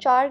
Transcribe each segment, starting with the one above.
4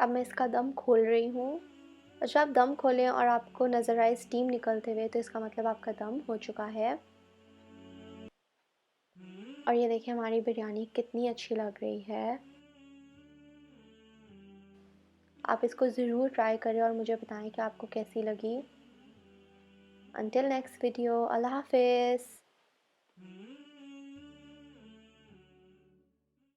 अब मैं इसका दम खोल रही हूँ। और जब आप दम खोलें और आपको नज़र आए स्टीम निकलते हुए तो इसका मतलब आपका दम हो चुका है। और ये देखिए हमारी बिरयानी कितनी अच्छी लग रही है। आप इसको ज़रूर ट्राई करें और मुझे बताएं कि आपको कैसी लगी। Until next video, Allah Hafiz.